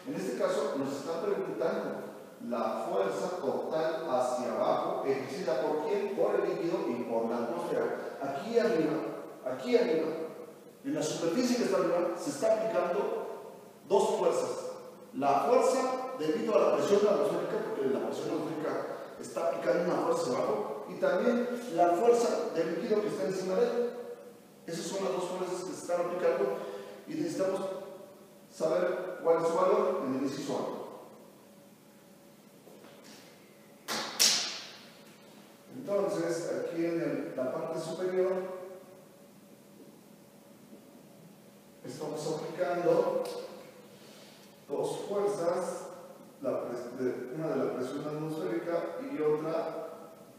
En este caso nos está preguntando la fuerza total hacia abajo ejercida por quién, por el líquido y por la atmósfera. Aquí arriba, en la superficie que está arriba, se está aplicando dos fuerzas. La fuerza debido a la presión atmosférica, porque la presión atmosférica está aplicando una fuerza hacia abajo, y también la fuerza del líquido que está encima de él. Esas son las dos fuerzas que se están aplicando y necesitamos saber cuál es su valor en el inciso A. Entonces, aquí en la parte superior estamos aplicando dos fuerzas, una de la presión atmosférica y otra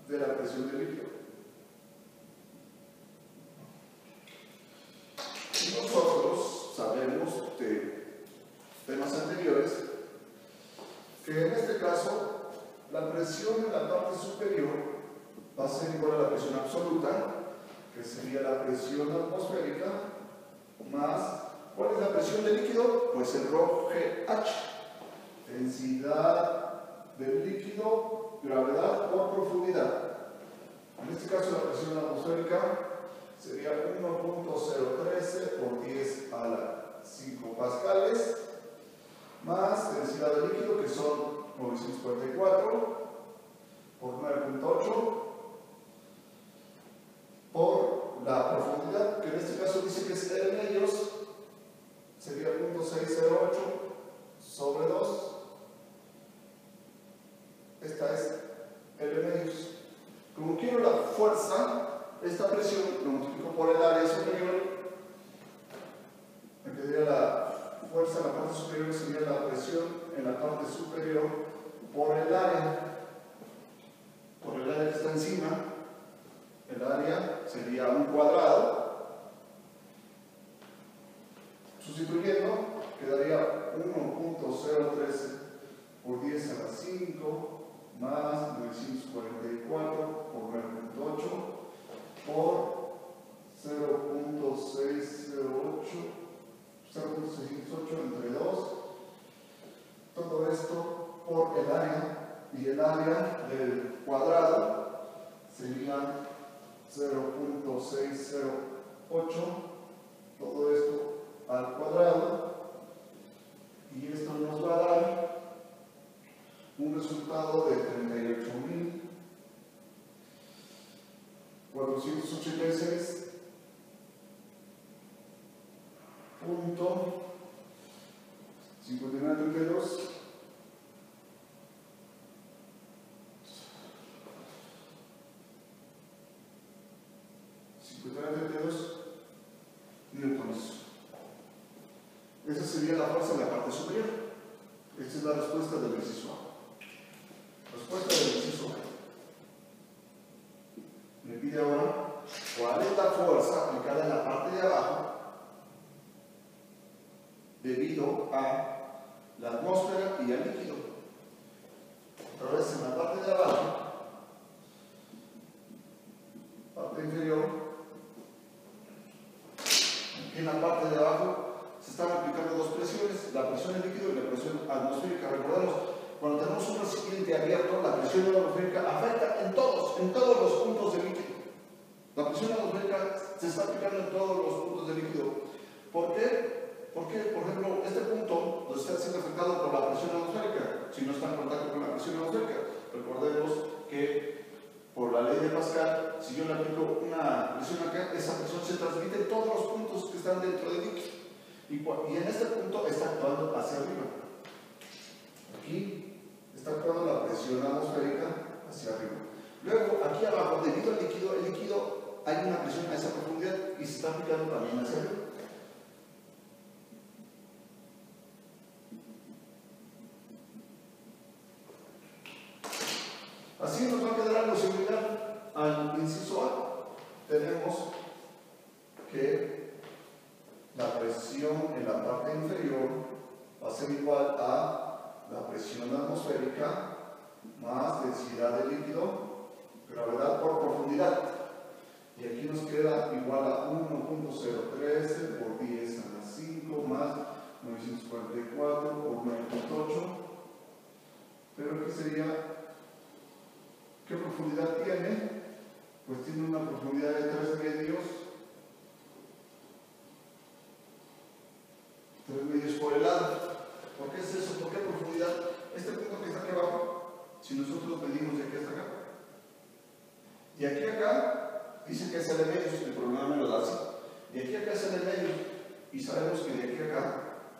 de la presión del líquido. Nosotros sabemos de temas anteriores que en este caso la presión en la parte superior va a ser igual a la presión absoluta, que sería la presión atmosférica, más, ¿cuál es la presión del líquido? Pues el ρGH, densidad del líquido, gravedad por profundidad. En este caso la presión atmosférica sería 1.013 por 10 a la 5 pascales, más densidad del líquido, que son 944 por 9.8, por la profundidad, que en este caso dice que es L medios, sería 0.608 sobre 2. Esta es L medios. Como quiero la fuerza, esta presión lo multiplico por el área superior. Me quedaría la fuerza en la parte superior, sería la presión en la parte superior por el área que está encima. El área sería un cuadrado. Sustituyendo, quedaría 1.013 por 10 a la 5 más 944 por 9.8 por 0.608 entre 2. Todo esto por el área, y el área del cuadrado sería 0.608, todo esto al cuadrado, y esto nos va a dar un resultado de 38.486.5932 newtons. Esa sería la fuerza en la parte superior. Esta es la respuesta del inciso A. Respuesta del inciso A. Me pide ahora cuál es la fuerza aplicada en la parte de abajo debido a la atmósfera y al líquido. Otra vez en la parte de abajo, parte inferior, aquí en la parte de abajo se están aplicando dos presiones, la presión del líquido y la presión atmosférica. Recordemos, cuando tenemos un recipiente abierto, la presión atmosférica afecta en todos los puntos del líquido. La presión atmosférica se está aplicando en todos los puntos del líquido. ¿Por qué? Porque, por ejemplo, este punto no está siendo afectado por la presión atmosférica, si no está en contacto con la presión atmosférica. Recordemos que por la ley de Pascal, si yo le aplico una presión acá, esa presión se transmite en todos los puntos que están dentro del líquido. Y en este punto está actuando hacia arriba. Aquí está actuando la presión atmosférica hacia arriba. Luego, aquí abajo, debido al líquido, el líquido hay una presión a esa profundidad y se está aplicando también hacia arriba. Así nos va a quedar algo similar al inciso A. Tenemos que la presión en la parte inferior va a ser igual a la presión atmosférica más densidad de líquido, gravedad por profundidad. Y aquí nos queda igual a 1.013 por 10 a la 5 más 944 por 9.8. Pero aquí sería, ¿qué profundidad tiene? Pues tiene una profundidad de 3 medios. 3 medios por el lado. ¿Por qué es eso? ¿Por qué profundidad? Este punto que está aquí abajo, si nosotros medimos de aquí hasta acá, de aquí a acá, dice que es L medios, el problema me lo da así. De aquí a acá es L medios, y sabemos que de aquí a acá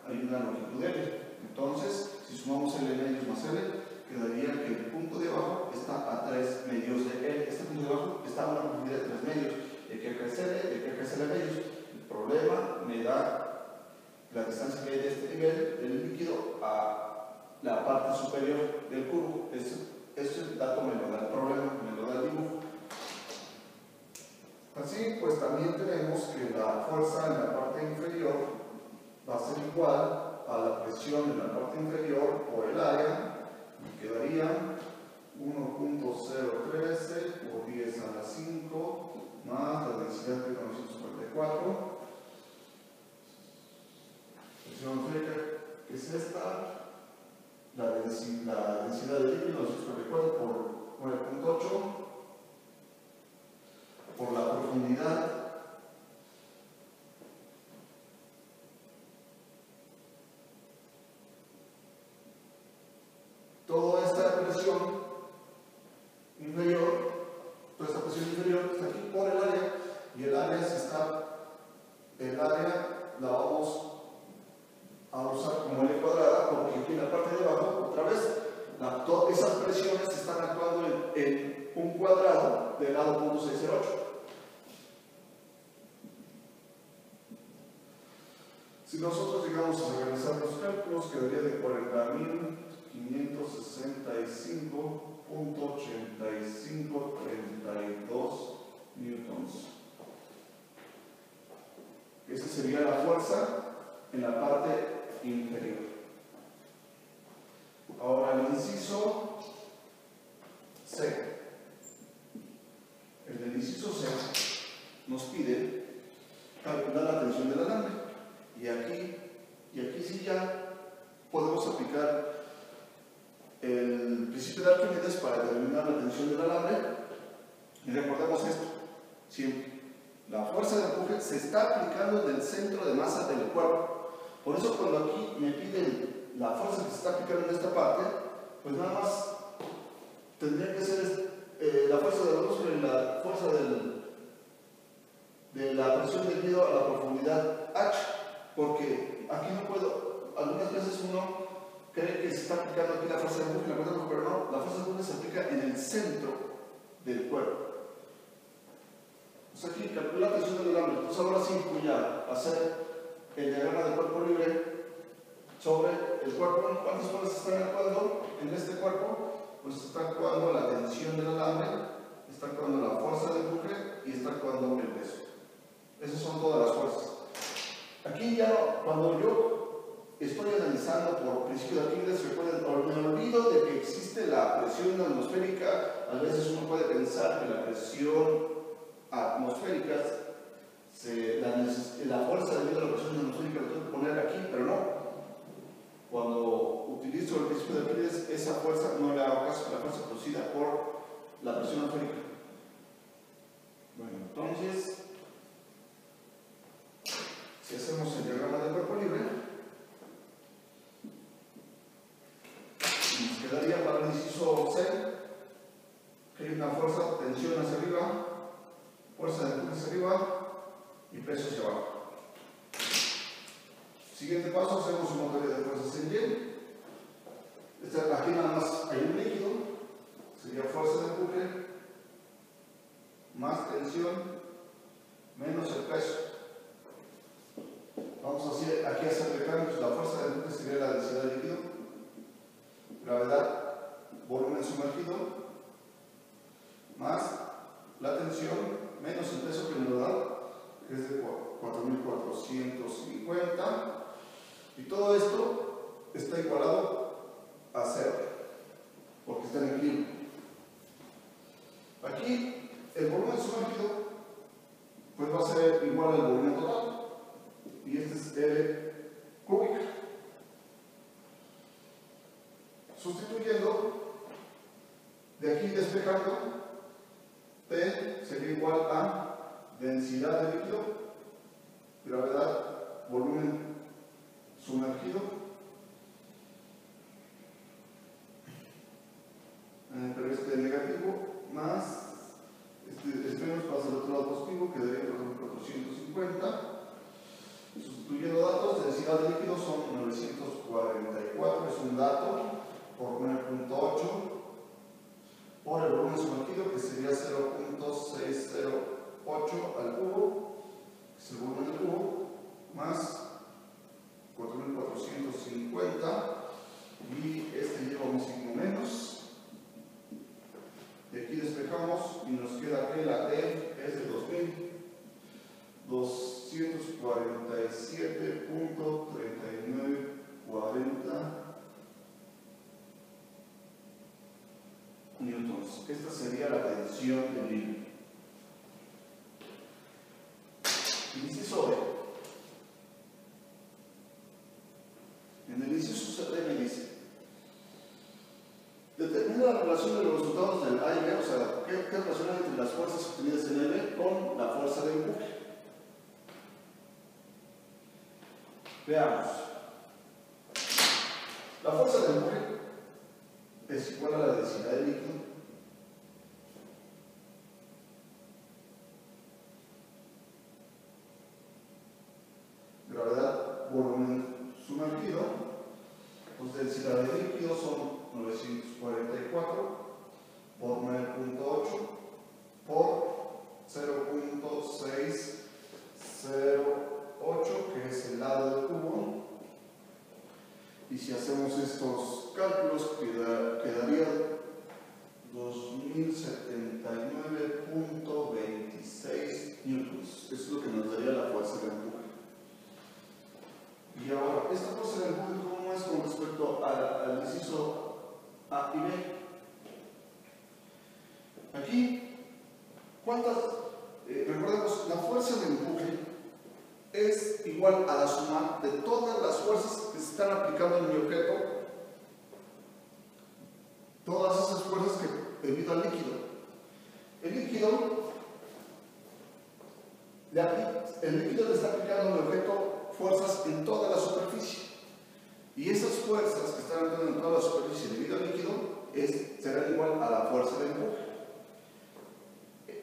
hay una longitud L. Entonces, si sumamos L medios más L, quedaría que el punto de abajo está a 3 medios de L. Este punto de abajo está a una profundidad de 3 medios. De aquí a acá es L, de aquí a acá es L medios. El problema me da la distancia que hay de este nivel del líquido a la parte superior del cubo. Ese dato me lo da el problema, me lo da el dibujo. Así pues también tenemos que la fuerza en la parte inferior va a ser igual a la presión en la parte inferior por el área, y quedaría 1.013 por 10 a la 5 más la densidad de 944. Que es esta, la densidad de líquido 944 por 9.8 por la profundidad toda esta presión inferior, toda esta presión inferior está aquí por el área, y el área la vamos a usar como L cuadrada, porque aquí en la parte de abajo, otra vez, todas esas presiones están actuando en un cuadrado del lado .608. Si nosotros llegamos a realizar los cálculos, quedaría de 40.565.8532 newtons. Esa sería la fuerza en la parte inferior. Ahora el inciso C. El inciso C nos pide calcular la tensión del alambre. Y aquí sí ya podemos aplicar el principio de Arquímedes para determinar la tensión del alambre. Y recordemos esto, siempre. La fuerza de empuje se está aplicando del centro de masa del cuerpo. Por eso cuando aquí me piden la fuerza que se está aplicando en esta parte, pues nada más tendría que ser la fuerza de la atmósfera y la fuerza de la presión debido a la profundidad H. Porque aquí no puedo, algunas veces uno cree que se está aplicando aquí la fuerza de empuje, pero no, la fuerza de empuje se aplica en el centro del cuerpo. Pues aquí calcular la tensión del alambre. Entonces ahora sí voy a hacer el diagrama del cuerpo libre sobre el cuerpo. ¿Cuántas fuerzas están actuando en este cuerpo? Pues está actuando la tensión del alambre, está actuando la fuerza de empuje y está actuando el peso. Esas son todas las fuerzas. Aquí ya cuando yo estoy analizando por principio de Arquímedes, recuerden, me olvido de que existe la presión atmosférica. A veces uno puede pensar que la presión atmosférica, la fuerza debido a la presión atmosférica la tengo que poner aquí, pero no. Cuando utilizo el principio de Arquímedes, esa fuerza no le hago caso a la fuerza producida por la presión atmosférica. Bueno, entonces, si hacemos el diagrama del cuerpo libre, nos quedaría para el inciso C que hay una fuerza, tensión hacia arriba, fuerza de empuje hacia arriba y peso hacia abajo. Siguiente paso, hacemos una teoría de fuerzas en Y. Aquí nada más hay un líquido, sería fuerza de empuje más tensión menos el peso. Vamos aquí a hacer cambios. La fuerza de empuje sería la densidad de líquido, gravedad, volumen sumergido, más la tensión menos el peso que me lo da, que es de 4.450, y todo esto está igualado a 0, porque está en equilibrio. Aquí el volumen sumergido pues va a ser igual al volumen total, y este es L cúbica. Sustituyendo, de aquí despejando, T sería igual a densidad de líquido, gravedad, volumen sumergido, pero este negativo más este menos pasa al otro lado positivo, quedaría 450. Sustituyendo datos, densidad de líquido son 944, es un dato, por 9.8, por el volumen sumergido, que sería 0.608 al cubo, que es el volumen del cubo, más 4450, y este lleva un signo menos. De aquí despejamos y nos queda que la T es de 2247.3940 newtons. Esta sería la tensión del hilo. Inciso B. En el inciso D me dice: determina la relación de los resultados del A y B, o sea, ¿qué relación hay entre las fuerzas obtenidas en L con la fuerza de empuje? Veamos. La fuerza de empuje es igual a la densidad del líquido gravedad, volumen sumergido. Pues densidad de líquido son 944 por 9.8 por 0.608, que es el lado del cubo. Y si hacemos estos cálculos, quedaría 2079.26 newtons. Eso es lo que nos daría la fuerza de empuje. Y ahora, esta fuerza de empuje, ¿cómo es con respecto al inciso A y B? Aquí, recordemos, la fuerza de empuje es igual a la suma de todas las fuerzas que se están aplicando en mi objeto, todas esas fuerzas que debido al líquido. El líquido le está aplicando a mi objeto fuerzas en toda la superficie. Y esas fuerzas que están actuando en toda la superficie debido al líquido serán igual a la fuerza de empuje.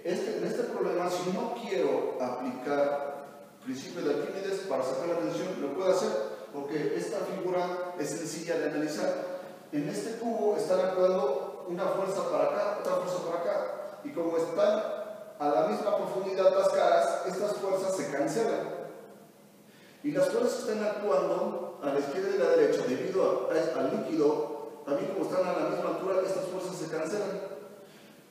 En este problema, si no quiero aplicar principio de Arquímedes para sacar la tensión, lo puedo hacer, porque esta figura es sencilla de analizar. En este cubo están actuando una fuerza para acá, otra fuerza para acá, y como están a la misma profundidad las caras, estas fuerzas se cancelan. Y las fuerzas que están actuando a la izquierda y a la derecha debido al líquido, también como están a la misma altura, estas fuerzas se cancelan.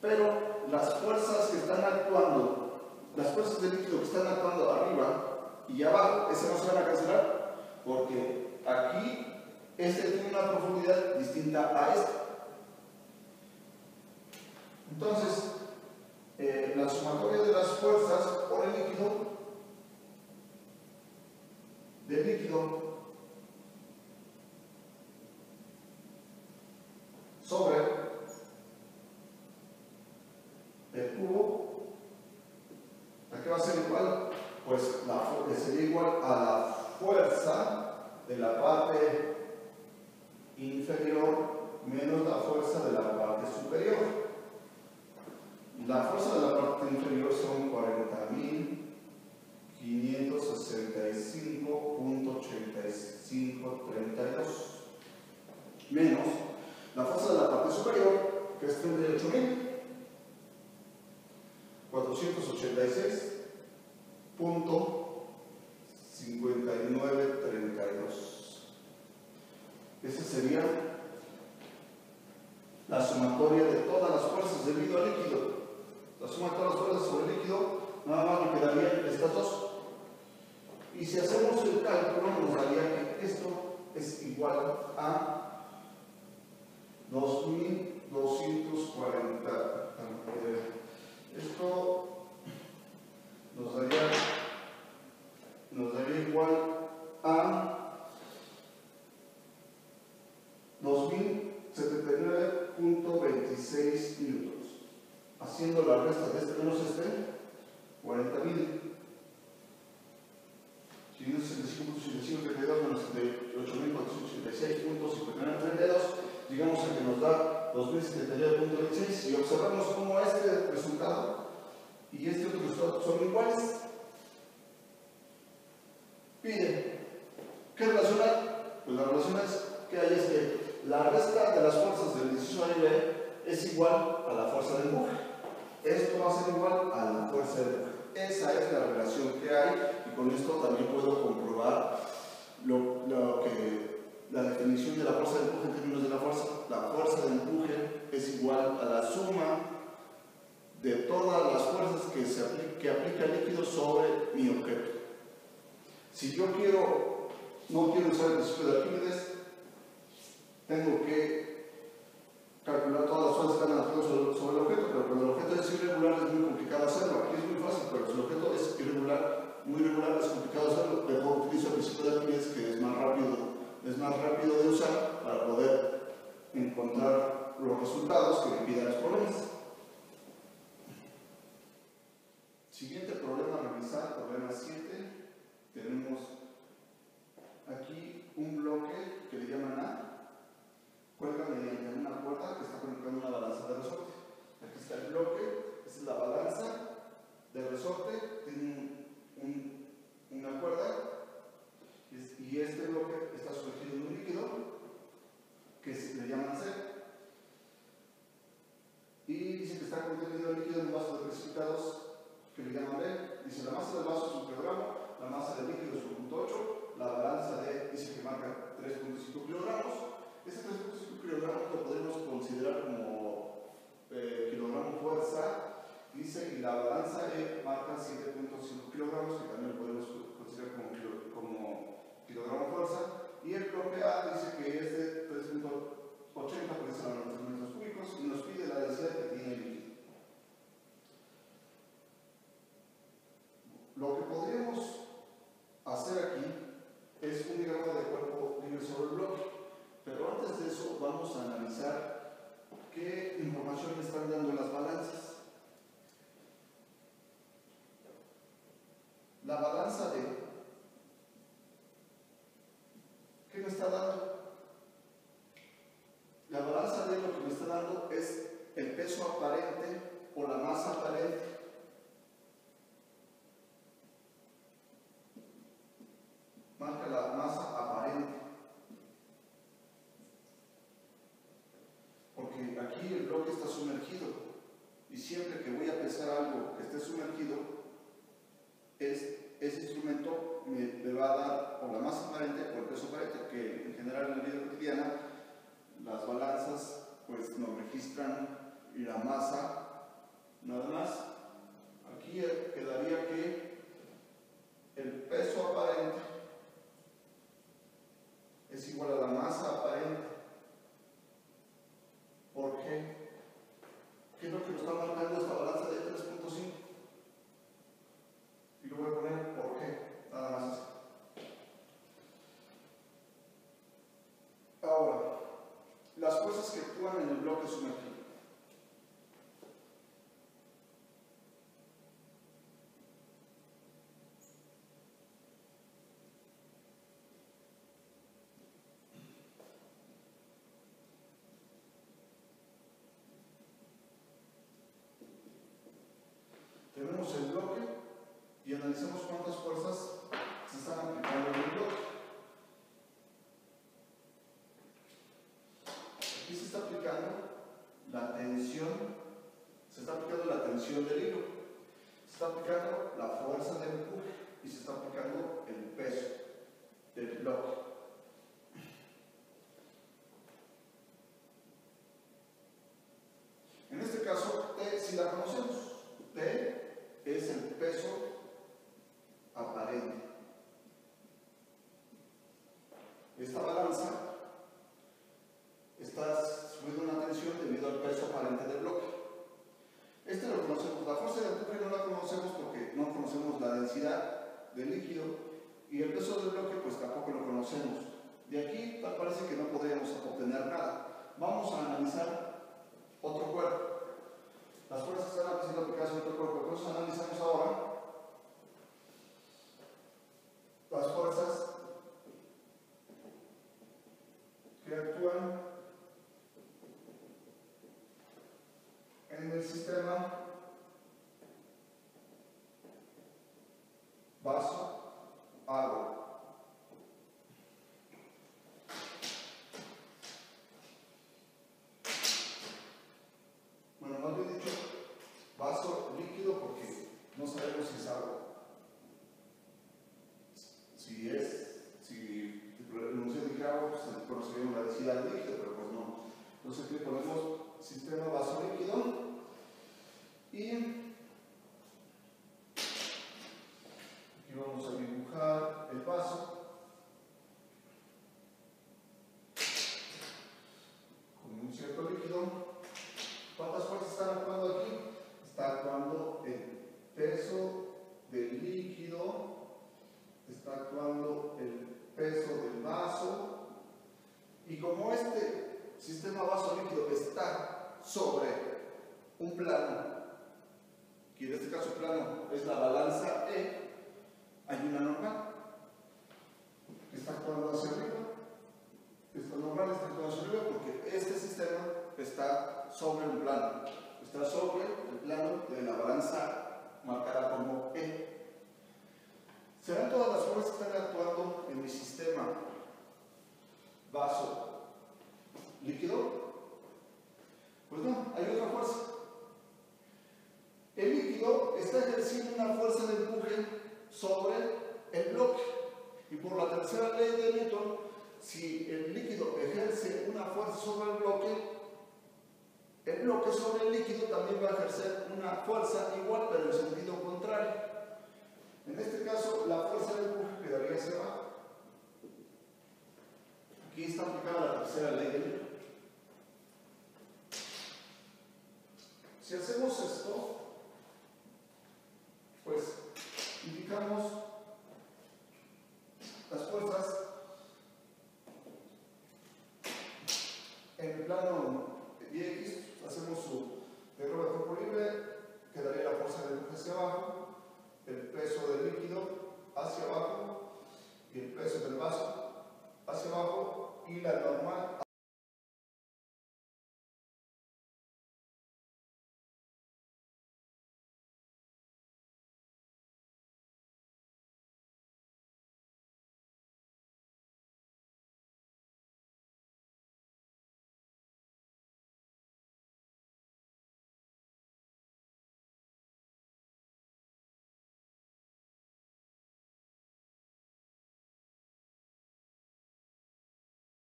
Pero las fuerzas que están actuando, las fuerzas del líquido que están actuando arriba y abajo, esas no se van a cancelar, porque aquí este tiene una profundidad distinta a esta. Entonces, la sumatoria de las fuerzas por el líquido, sobre el cubo, ¿a qué va a ser igual? Pues sería igual a la fuerza de la parte inferior menos la fuerza de la parte superior. La fuerza de la parte inferior son 40.565.8532 menos la fuerza de la parte superior, que es 38.486.5932. Esa sería la sumatoria de todas las fuerzas debido al líquido. La suma de todas las fuerzas sobre el líquido, nada más me quedarían estas dos. Y si hacemos el cálculo, nos daría que esto es igual a 2.240. Esto nos daría igual a 2.069 resta de este menos este, 40.000. 565.8532 menos 78.486.5932, llegamos a que nos da 2.072.26 y observamos cómo este resultado y este otro resultado son iguales. Pide, ¿qué relación hay? Pues la relación que hay es que la resta de las fuerzas del inciso A y B es igual a la fuerza de empuje. Esto va a ser igual a la fuerza de empuje. Esa es la relación que hay y con esto también puedo comprobar la definición de la fuerza de empuje en términos de la fuerza. La fuerza de empuje es igual a la suma de todas las fuerzas que aplica el líquido sobre mi objeto. Si yo no quiero usar el principio de Arquímedes, tengo que calcular todas las fuerzas que están activas sobre el objeto, pero cuando el objeto es irregular es muy complicado hacerlo. Aquí es muy fácil, pero si el objeto es irregular, muy irregular, es complicado hacerlo. Mejor utilizo el principio de Arquímedes, que es más rápido de usar para poder encontrar los resultados que me pidan los problemas. Siguiente problema a revisar, problema 7. Tenemos aquí un bloque que le llaman A, cuelga mediante una cuerda que está conectada a una balanza de resorte. Aquí está el bloque, esta es la balanza de resorte, tiene una cuerda y este bloque está sumergido en un líquido que le llaman C. Y dice que está contenido el líquido en un vaso de precipitados que le llaman B. Dice la masa del vaso es 1 kilogramo, la masa del líquido es 1.8, la balanza D dice que marca 3.5 kilogramos. Ese 3.5 kilogramos lo podemos considerar como kilogramo fuerza, dice, y la balanza E marca 7.5 kilogramos, que también lo podemos considerar como kilogramo fuerza, y el bloque A dice que es de 3.80 por 10 a los metros cúbicos y nos pide la densidad que tiene el líquido. Lo que podríamos hacer aquí es un diagrama de cuerpo libre sobre el bloque, pero antes de eso vamos a analizar qué información me están dando las balanzas. La balanza D, ¿qué me está dando? La balanza D lo que me está dando es el peso aparente o la masa aparente. Marca la masa aparente. Porque aquí el bloque está sumergido y siempre que voy a pesar algo que esté sumergido, ese instrumento me va a dar o la masa aparente o el peso aparente, que en general en la vida cotidiana las balanzas pues nos registran la masa nada más. Aquí quedaría que el peso aparente es igual a la masa aparente. ¿Por qué? ¿Qué es lo que nos está marcando esta balanza de 3.5? Y lo voy a poner por qué, nada más así. Ahora, las fuerzas que actúan en el bloque sumergido. Tenemos el bloque y analicemos cuántas fuerzas se están aplicando en el bloque. Aquí se está aplicando la tensión, del hilo, se está aplicando la fuerza de empuje y se está aplicando el peso del bloque. En este caso, T sí la conocemos. T es el peso aparente. Esta balanza está sufriendo una tensión debido al peso aparente del bloque. Este lo conocemos. La fuerza de empuje no la conocemos porque no conocemos la densidad del líquido y el peso del bloque pues tampoco lo conocemos. De aquí tal parece que no podríamos obtener nada. Vamos a analizar otro cuerpo. Las fuerzas están siendo aplicadas nosotros analizamos ahora, las fuerzas que actúan en el sistema vaso-agua. Bueno, no había dicho vaso líquido porque no sabemos si es agua. Si pronunciamos de agua, pues conoceríamos la densidad de líquido, pero pues no. Entonces aquí ponemos sistema vaso líquido y aquí vamos a dibujar el vaso con un cierto líquido. ¿Cuántas fuerzas están actuando aquí? Está actuando el peso del líquido, está actuando el peso del vaso, y como este sistema vaso líquido está sobre un plano, que en este caso plano es la balanza E, hay una normal que está actuando hacia arriba. Esta normal está actuando hacia arriba porque este sistema está sobre un plano, está sobre el plano de la balanza marcada como E. ¿Serán todas las fuerzas que están actuando en mi sistema vaso líquido? Pues no, hay otra fuerza. El líquido está ejerciendo una fuerza de empuje sobre el bloque, y por la tercera ley de Newton, si el líquido ejerce una fuerza sobre el bloque sobre el líquido también va a ejercer una fuerza igual, pero en sentido contrario. En este caso, la fuerza de empuje quedaría hacia abajo. Aquí está aplicada la tercera ley de Newton. Si hacemos esto, pues indicamos las fuerzas en el plano y X, hacemos su diagrama de cuerpo libre, quedaría la fuerza de empuje hacia abajo, el peso del líquido hacia abajo y el peso del vaso hacia abajo, y la normal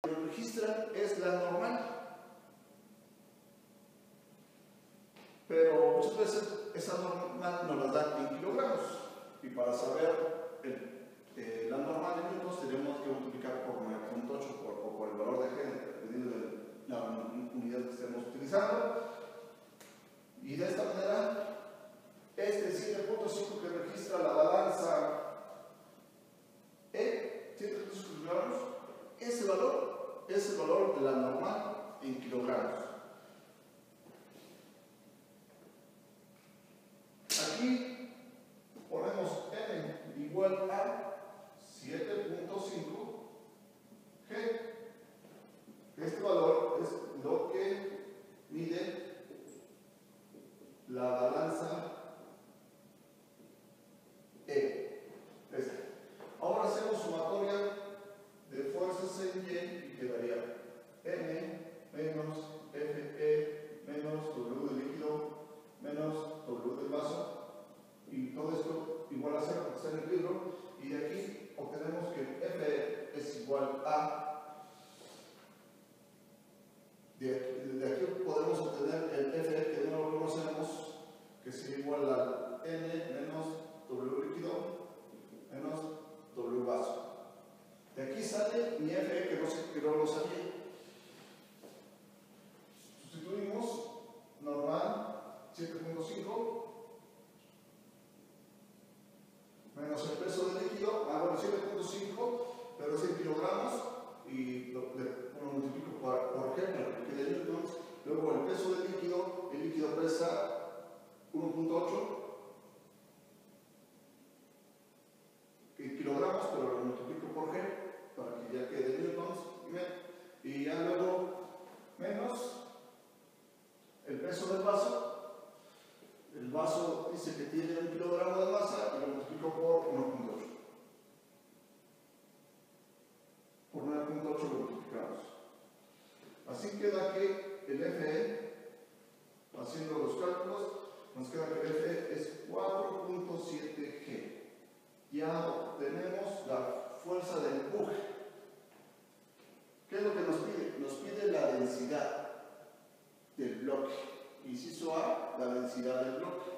que lo registran es la normal. Pero muchas veces esa normal nos la dan en kilogramos, y para saber la normal en minutos tenemos que multiplicar por 9.8 o por el valor de G, dependiendo de la unidad que estemos utilizando. Y de esta manera, este 7.5 que registra la balanza E, 7.5 kilogramos, ese valor es el valor de la normal en kilogramos. Aquí ponemos M igual a 7.5 G. Este valor es lo que mide la balanza E. Ahora hacemos sumatoria de fuerzas en Y y quedaría M menos FE menos W de líquido menos W del vaso, y todo esto igual a 0 porque está en el libro, y de aquí obtenemos que Fe es igual a, de aquí podemos obtener el Fe que no lo conocemos, que sería igual a N menos W líquido menos W vaso. De aquí sale mi Fe que no lo Así queda que el FE, haciendo los cálculos, nos queda que el FE es 4.7 G. Ya obtenemos la fuerza de empuje. ¿Qué es lo que nos pide? Nos pide la densidad del bloque. Inciso A, la densidad del bloque.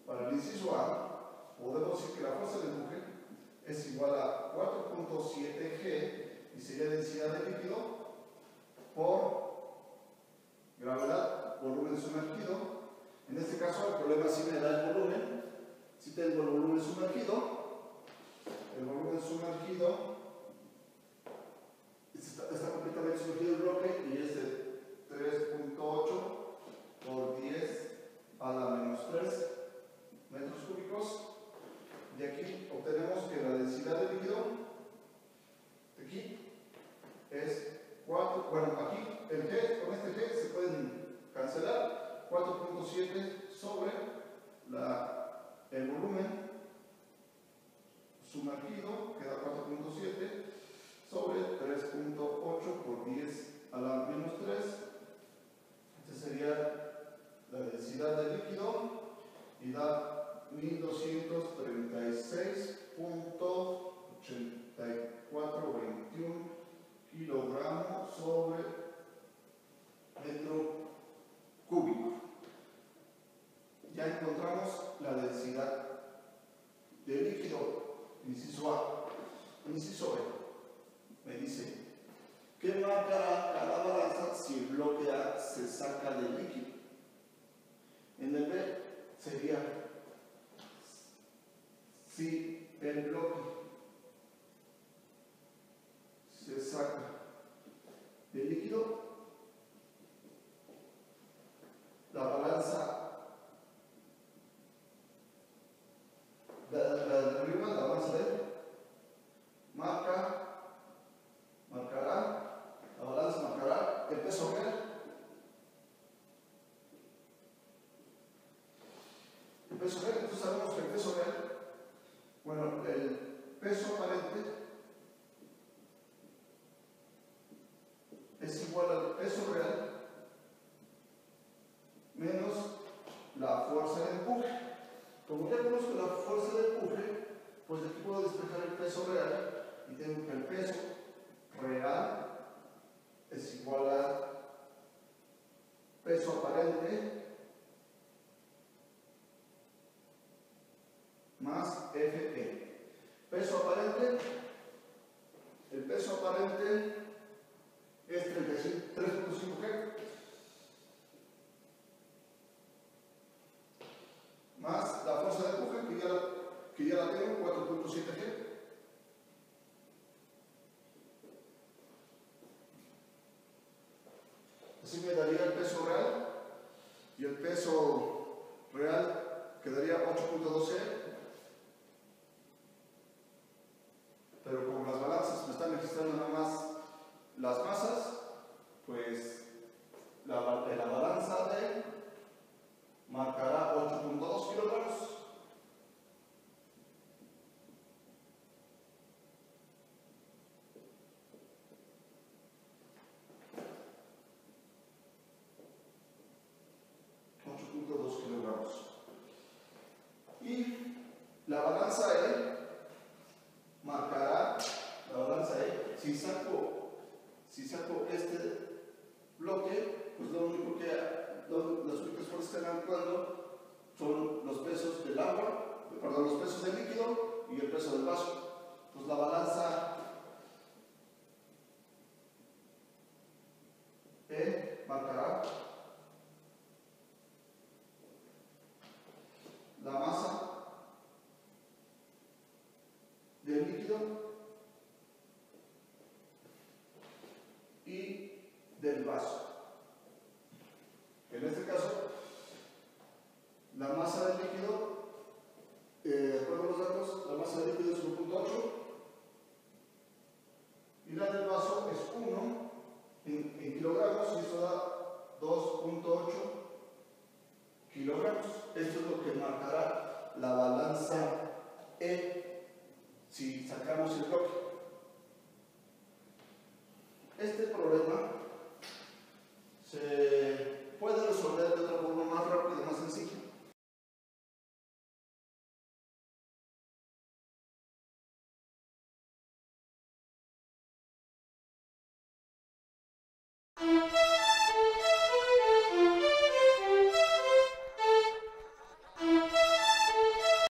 Para el inciso A, podemos decir que la fuerza de empuje es igual a 4.7 G y sería densidad de líquido por gravedad, volumen sumergido. En este caso, el problema sí me da el volumen. Si tengo el volumen sumergido está completamente sumergido el bloque y es de 3.8 por 10 a la menos 3 metros cúbicos. De aquí obtenemos que la densidad de líquido, de aquí, es 4, bueno, aquí el G, con este G se pueden cancelar, 4.7 sobre el volumen sumergido, queda 4.7 sobre 3.8 por 10 a la menos 3. Esta sería la densidad del líquido y da 1236.8421 kilogramos sobre metro cúbico. Ya encontramos la densidad del líquido. Inciso A. Inciso B. Me dice, ¿qué marcará cada balanza si el bloque A se saca del líquido? En el B sería si el bloque se saca del líquido, la balanza la de arriba, la balanza de la balanza marcará el peso real. El peso real, entonces sabemos que el peso real, bueno, el peso aparente es igual al peso real menos la fuerza de empuje. Como ya conozco la fuerza de empuje, pues de aquí puedo despejar el peso real y tengo que el peso real es igual a peso aparente más FE. Peso aparente, el peso aparente es 3.5 G más la fuerza de empuje que ya la tengo, 4.7 G. Así me daría el peso real y el peso real quedaría 8.12, pero como las balanzas me están registrando nada más las masas, pues la balanza D marcará 8.2 kilogramos. Y la balanza E marcará, si saco este bloque, pues las únicas fuerzas que están actuando son los pesos del agua, perdón, los pesos del líquido y el peso del vaso. Pues la balanza E marcará la masa del líquido y del vaso. En este caso, la masa del líquido, de acuerdo a los datos, la masa del líquido es 1.8 y la del vaso es 1 en kilogramos y eso da 2.8 kilogramos. Esto es lo que marcará la balanza E si sacamos el bloque. Este problema